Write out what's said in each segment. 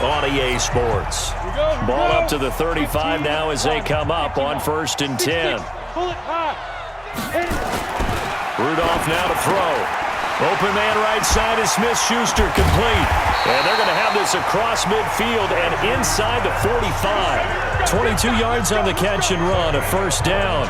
on EA Sports. Ball up to the 35 now as they come up on 1st and 10. Rudolph now to throw. Open man right side is Smith-Schuster, complete. And they're going to have this across midfield and inside the 45. 22 yards on the catch and run, a 1st down.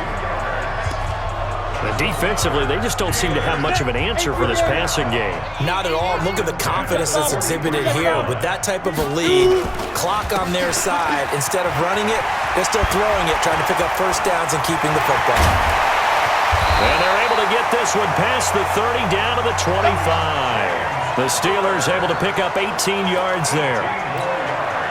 And defensively, they just don't seem to have much of an answer for this passing game. Not at all. Look at the confidence that's exhibited here. With that type of a lead, clock on their side, instead of running it, they're still throwing it, trying to pick up 1st downs and keeping the football. And they're able to get this one past the 30 down to the 25. The Steelers able to pick up 18 yards there.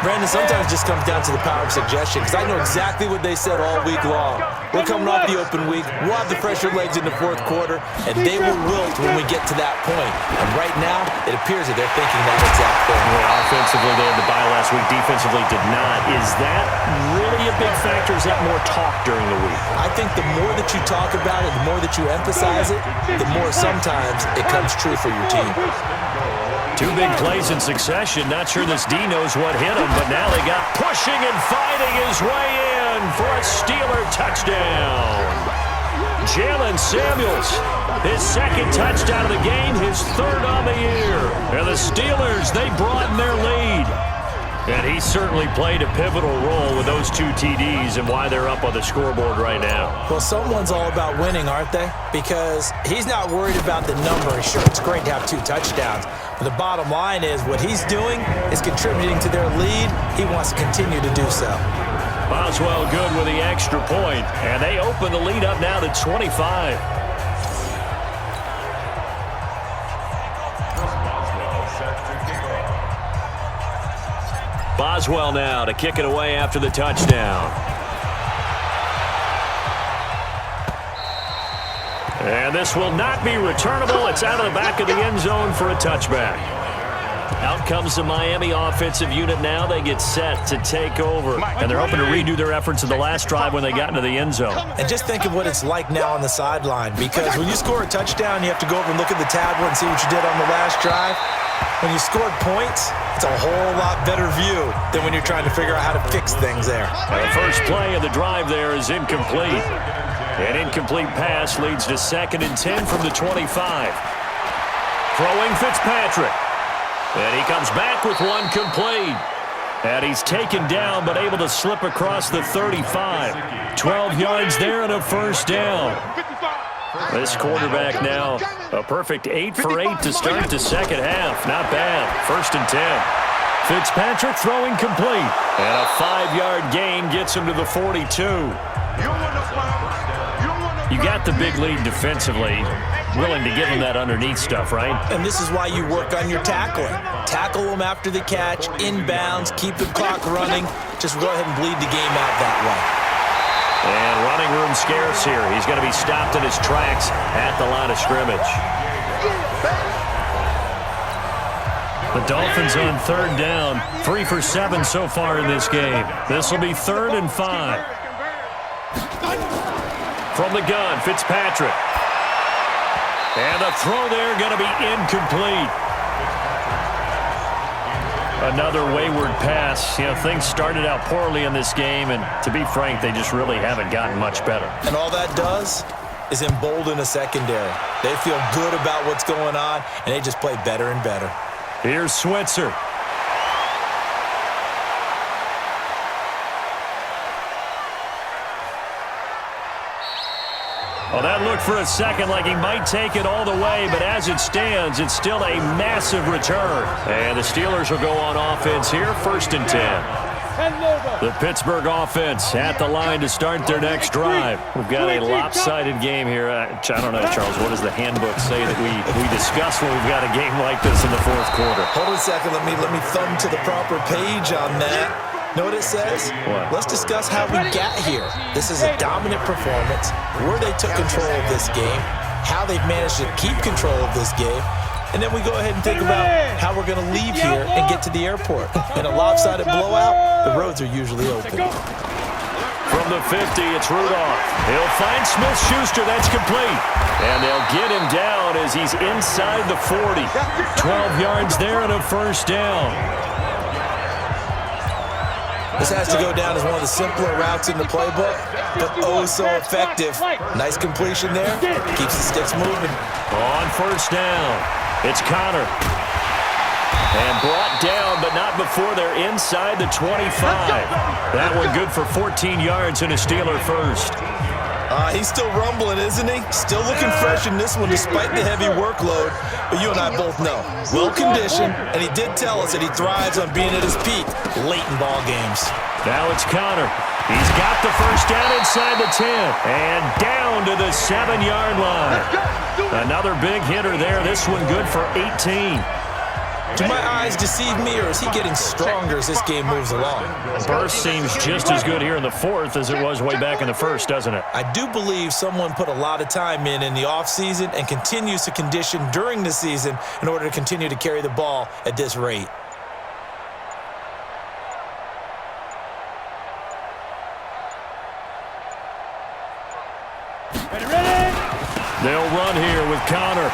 Brandon, sometimes it just comes down to the power of suggestion, because I know exactly what they said all week long. We're coming off the open week. We'll have the fresher legs in the 4th quarter, and they will wilt when we get to that point. And right now, it appears that they're thinking that exact thing. Well, offensively, they had the bye last week. Defensively, did not. Is that really a big factor? Is that more talk during the week? I think the more that you talk about it, the more that you emphasize it, the more sometimes it comes true for your team. 2 big plays in succession. Not sure this D knows what hit him, but now they got pushing and fighting his way in for a Steeler touchdown. Jalen Samuels, his 2nd touchdown of the game, his 3rd on the year. And the Steelers, they broaden their lead. And he certainly played a pivotal role with those 2 TDs and why they're up on the scoreboard right now. Well, someone's all about winning, aren't they? Because he's not worried about the number. Sure, it's great to have 2 touchdowns. But the bottom line is what he's doing is contributing to their lead. He wants to continue to do so. Boswell good with the extra point. And they open the lead up now to 25. Boswell now to kick it away after the touchdown. And this will not be returnable. It's out of the back of the end zone for a touchback. Out comes the Miami offensive unit now. They get set to take over. And they're hoping to redo their efforts in the last drive when they got into the end zone. And just think of what it's like now on the sideline. Because when you score a touchdown, you have to go over and look at the tablet and see what you did on the last drive. When you scored points, it's a whole lot better view than when you're trying to figure out how to fix things there. The first play of the drive there is incomplete. An incomplete pass leads to 2nd and 10 from the 25. Throwing Fitzpatrick. And he comes back with one complete. And he's taken down but able to slip across the 35. 12 yards there and a 1st down. This quarterback now a perfect 8 for 8 to start the 2nd half. Not bad. 1st and 10. Fitzpatrick throwing complete. And a 5-yard gain gets him to the 42. You got the big lead defensively. Willing to give him that underneath stuff, right? And this is why you work on your tackling. Tackle them after the catch, inbounds, keep the clock running. Just go ahead and bleed the game out that way. And running room scarce here. He's going to be stopped in his tracks at the line of scrimmage. The Dolphins on 3rd down. 3 for 7 so far in this game. This will be 3rd and 5. From the gun, Fitzpatrick. And the throw there going to be incomplete. Another wayward pass. You know, things started out poorly in this game, and to be frank, they just really haven't gotten much better. And all that does is embolden a secondary. They feel good about what's going on, and they just play better and better. Here's Switzer. Well, that looked for a second like he might take it all the way, but as it stands, it's still a massive return. And the Steelers will go on offense here, 1st and 10. The Pittsburgh offense at the line to start their next drive. We've got a lopsided game here. I don't know, Charles, what does the handbook say that we discuss when we've got a game like this in the 4th quarter? Hold on a second. Let me thumb to the proper page on that. Know what it says? What? Let's discuss how we got here. This is a dominant performance, where they took control of this game, how they've managed to keep control of this game, and then we go ahead and think about how we're going to leave here and get to the airport. In a lopsided blowout, the roads are usually open. From the 50, it's Rudolph. He'll find Smith-Schuster. That's complete. And they'll get him down as he's inside the 40. 12 yards there and a 1st down. This has to go down as one of the simpler routes in the playbook, but oh so effective. Nice completion there. Keeps the sticks moving. On first down, it's Connor. And brought down, but not before they're inside the 25. That one good for 14 yards and a Steeler first. He's still rumbling, isn't he? Still looking fresh in this one despite the heavy workload. But you and I both know, well-conditioned, and he did tell us that he thrives on being at his peak late in ball games. Now it's Connor. He's got the first down inside the 10 and down to the 7-yard line. Another big hitter there. This one good for 18. Do my eyes deceive me, or is he getting stronger as this game moves along? Burst seems just as good here in the fourth as it was way back in the first, doesn't it? I do believe someone put a lot of time in the offseason and continues to condition during the season in order to continue to carry the ball at this rate. They'll run here with Connor.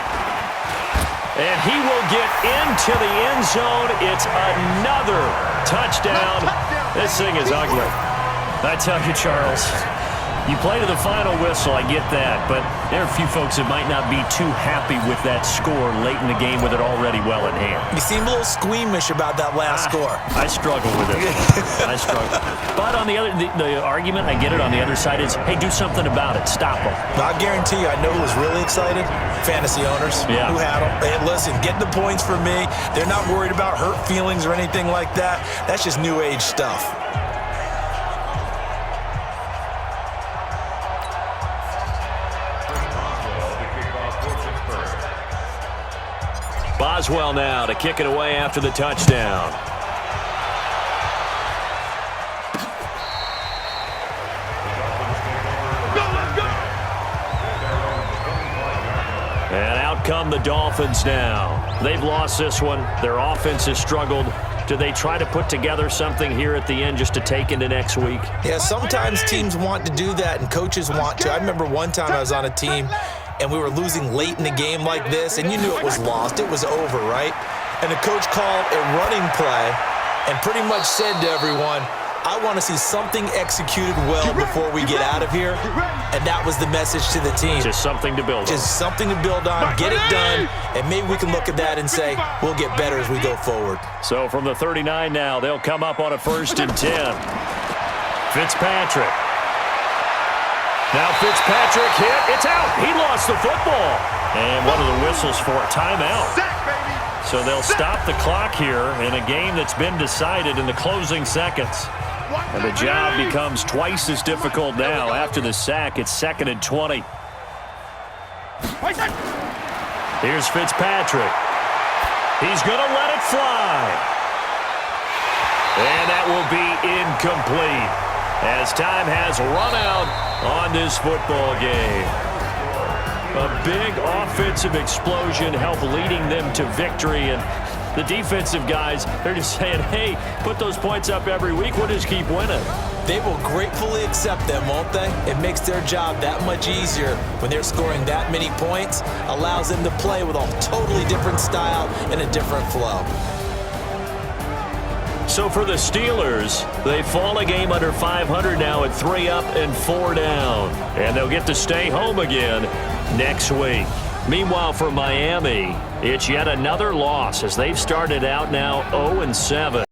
And he will get into the end zone. It's another touchdown. This thing is ugly. I tell you, Charles, you play to the final whistle, I get that, but there are a few folks that might not be too happy with that score late in the game with it already well in hand. You seem a little squeamish about that last score. I struggle with it. I struggle. But on the other, the argument, I get it, on the other side is, hey, do something about it. Stop them. I guarantee you, I know who was really excited. Fantasy owners who had them. Hey, listen, get the points for me. They're not worried about hurt feelings or anything like that. That's just new age stuff. Boswell now to kick it away after the touchdown. And out come the Dolphins now. They've lost this one. Their offense has struggled. Do they try to put together something here at the end just to take into next week? Yeah, sometimes teams want to do that and coaches want to. I remember one time I was on a team and we were losing late in the game like this, and you knew it was lost. It was over, right? And the coach called a running play and pretty much said to everyone, I want to see something executed well before we get out of here. And that was the message to the team. Just something to build on. Just something to build on, get it done, and maybe we can look at that and say, we'll get better as we go forward. So from the 39 now, they'll come up on a 1st and 10. Fitzpatrick. Now Fitzpatrick hit. It's out. He lost the football. And one of the whistles for a timeout. So they'll stop the clock here in a game that's been decided in the closing seconds. And the job becomes twice as difficult now. After the sack, it's 2nd and 20. Here's Fitzpatrick. He's going to let it fly. And that will be incomplete as time has run out on this football game. A big offensive explosion helped leading them to victory, and the defensive guys, they're just saying, hey, put those points up every week, we'll just keep winning. They will gratefully accept them, won't they? It makes their job that much easier when they're scoring that many points, allows them to play with a totally different style and a different flow. So for the Steelers, they fall a game under 500 now at 3 up and 4 down. And they'll get to stay home again next week. Meanwhile, for Miami, it's yet another loss as they've started out now 0-7.